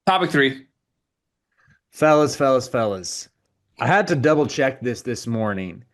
Topic three. Fellas. I had to double check this morning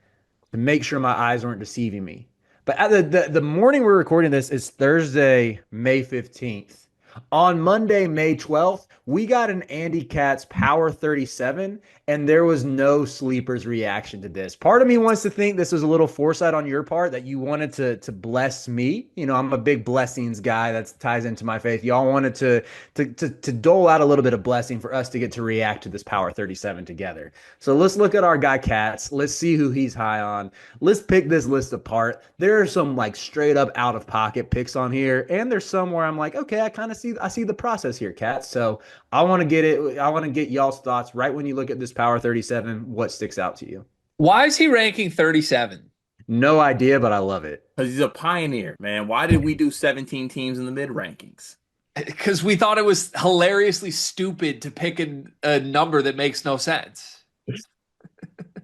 to make sure my eyes weren't deceiving me. But at the morning we're recording this is Thursday, May 15th. On Monday, May 12th, we got an Andy Katz Power 37, and there was no sleepers reaction to this. Part of me wants to think this was a little foresight on your part that you wanted to bless me. You know, I'm a big blessings guy that ties into my faith. Y'all wanted to dole out a little bit of blessing for us to get to react to this Power 37 together. So let's look at our guy Katz. Let's see who he's high on. Let's pick this list apart. There are some like straight up out of pocket picks on here, and there's some where I'm like, okay, I see the process here, Kat. So I want to get it. I want to get y'all's thoughts right when you look at this Power 37. What sticks out to you? Why is he ranking 37? No idea, but I love it. Because he's a pioneer, man. Why did we do 17 teams in the mid rankings? Because we thought it was hilariously stupid to pick a number that makes no sense.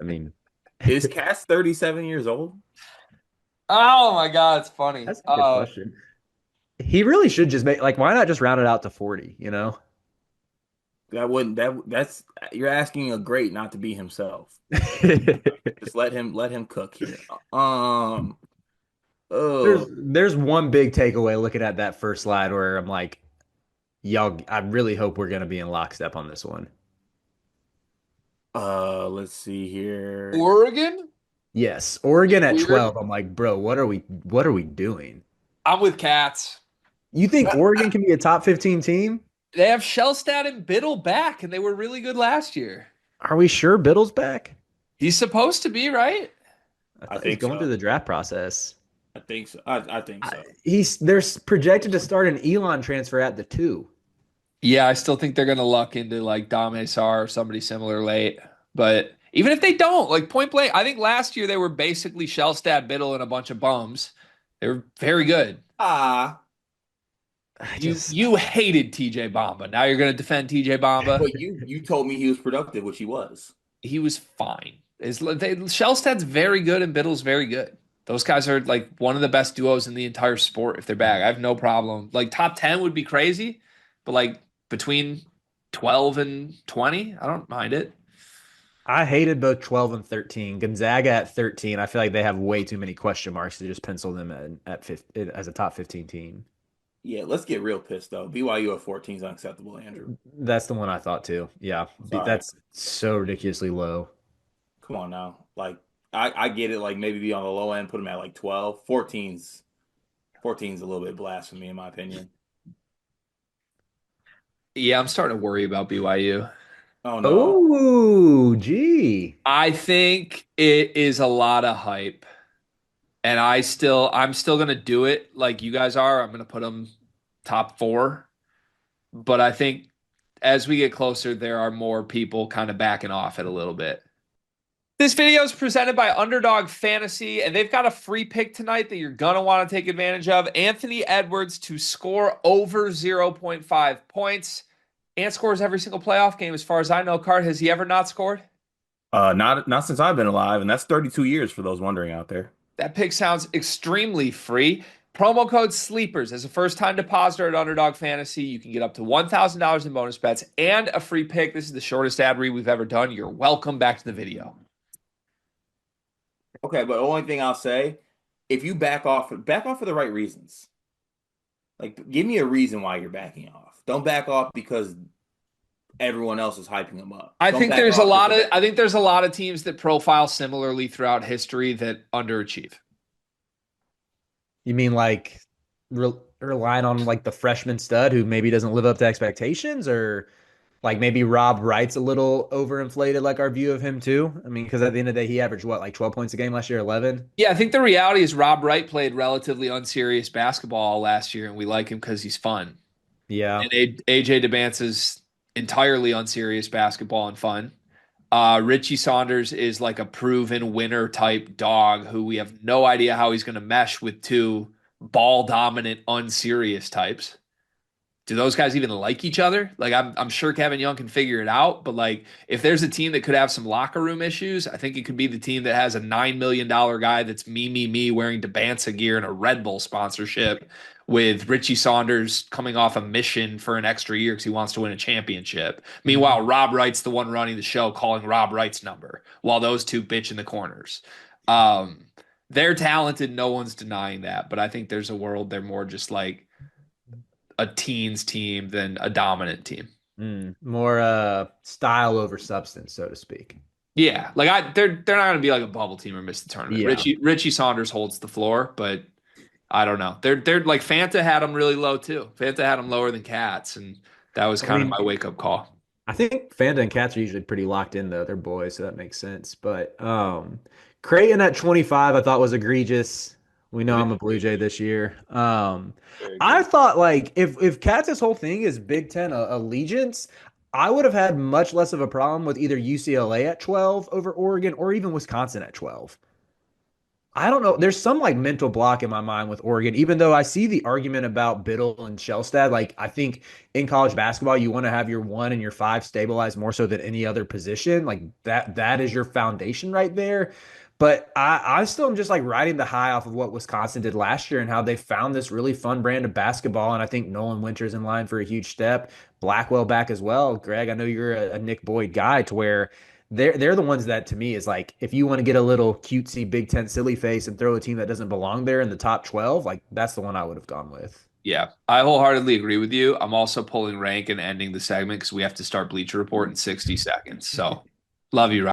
I mean, Is Cass 37 years old? Oh my God, it's funny. that's a good question. He really should just make like, why not just round it out to 40? You know? That wouldn't that's you're asking a great not to be himself. Just let him cook here. There's Oh there's one big takeaway looking at that first slide where I'm like, y'all, I really hope we're gonna be in lockstep on this one. let's see here. Oregon? Yes, Oregon at Weird. 12. I'm like, bro, what are we doing? I'm with Cats. You think Oregon can be a top 15 team? They have Shellstat and Biddle back, and they were really good last year. Are we sure Biddle's back? He's supposed to be, right? I I thought he's think going through so. the draft process. I think so. I think so. He's they're projected to start an Elon transfer at the two. Yeah, I still think they're gonna luck into like Dame Sar or somebody similar late. But even if they don't, like point blank, I think last year they were basically Shellstat, Biddle, and a bunch of bums. They were very good. Ah, I You just you hated TJ Bamba. Now you're gonna defend TJ Bamba. but you told me he was productive, which he was. He was fine. Shellstat's very good and Biddle's very good. Those guys are like one of the best duos in the entire sport if they're back. I have no problem. Like top 10 would be crazy, but like between 12 and 20, I don't mind it. I hated both 12 and 13. Gonzaga at 13. I feel like they have way too many question marks to just pencil them at 15, as a top 15 team. Yeah, let's get real pissed though. BYU at 14 is unacceptable, Andrew. That's the one I thought too. Yeah, Sorry. that's so ridiculously low. Come on now. Like I get it, like maybe be on the low end, put him at like 12. 14's a little bit blasphemy in my opinion. Yeah, I'm starting to worry about BYU. Oh no. Oh, gee. I think it is a lot of hype. And I'm still gonna do it like you guys are. I'm gonna put them top four. But I think as we get closer, there are more people kind of backing off it a little bit. This video is presented by Underdog Fantasy, and they've got a free pick tonight that you're going to want to take advantage of. Anthony Edwards to score over 0.5 points. Ant scores every single playoff game, as far as I know. Card, has he ever not scored? Not since I've been alive, and that's 32 years for those wondering out there. That pick sounds extremely free. Promo code SLEEPERS as a first-time depositor at Underdog Fantasy. You can get up to $1,000 in bonus bets and a free pick. This is the shortest ad read we've ever done. You're welcome. Back to the video. Okay, but the only thing I'll say, if you back off for the right reasons. Like, give me a reason why you're backing off. Don't back off because everyone else is hyping him up. Don't back off just to back. I think there's a lot of teams that profile similarly throughout history that underachieve. You mean like relying on like the freshman stud who maybe doesn't live up to expectations, or like maybe Rob Wright's a little overinflated, like our view of him too? I mean, because at the end of the day, he averaged what, like 12 points a game last year, 11? Yeah, I think the reality is Rob Wright played relatively unserious basketball last year, and we like him because he's fun. Yeah. And AJ DeBance is entirely unserious basketball and fun. Richie Saunders is like a proven winner type dog who we have no idea how he's going to mesh with two ball dominant, unserious types. Do those guys even like each other? Like I'm sure Kevin Young can figure it out, but like if there's a team that could have some locker room issues, I think it could be the team that has a $9 million guy that's me wearing DeBanza gear and a Red Bull sponsorship with Richie Saunders coming off a mission for an extra year because he wants to win a championship. Meanwhile, Rob Wright's the one running the show, calling Rob Wright's number while those two bitch in the corners. Um, they're talented, no one's denying that, but I think there's a world they're more just like a teens team than a dominant team. More style over substance, so to speak. Yeah, like they're not gonna be like a bubble team or miss the tournament. Yeah. Richie Saunders holds the floor, but I don't know. They're like Fanta had them really low too. Fanta had them lower than Cats, and that was I kind of mean, my wake up call. I think Fanta and Cats are usually pretty locked in though. They're boys, so that makes sense. But Creighton at 25, I thought was egregious. We know It I'm a Blue is Jay this year. very I good. thought like if Cats' whole thing is Big Ten allegiance, I would have had much less of a problem with either UCLA at 12 over Oregon or even Wisconsin at 12. I don't know. There's some like mental block in my mind with Oregon, even though I see the argument about Biddle and Shellstad. Like, I think in college basketball, you want to have your 1 and your 5 stabilized more so than any other position. Like that is your foundation right there. But I still am just like riding the high off of what Wisconsin did last year and how they found this really fun brand of basketball. And I think Nolan Winter's in line for a huge step. Blackwell back as well. Greg, I know you're a Nick Boyd guy to where they're the ones that to me is like if you want to get a little cutesy Big Ten silly face and throw a team that doesn't belong there in the top 12, like that's the one I would have gone with. Yeah, I wholeheartedly agree with you. I'm also pulling rank and ending the segment because we have to start Bleacher Report in 60 seconds. So love you,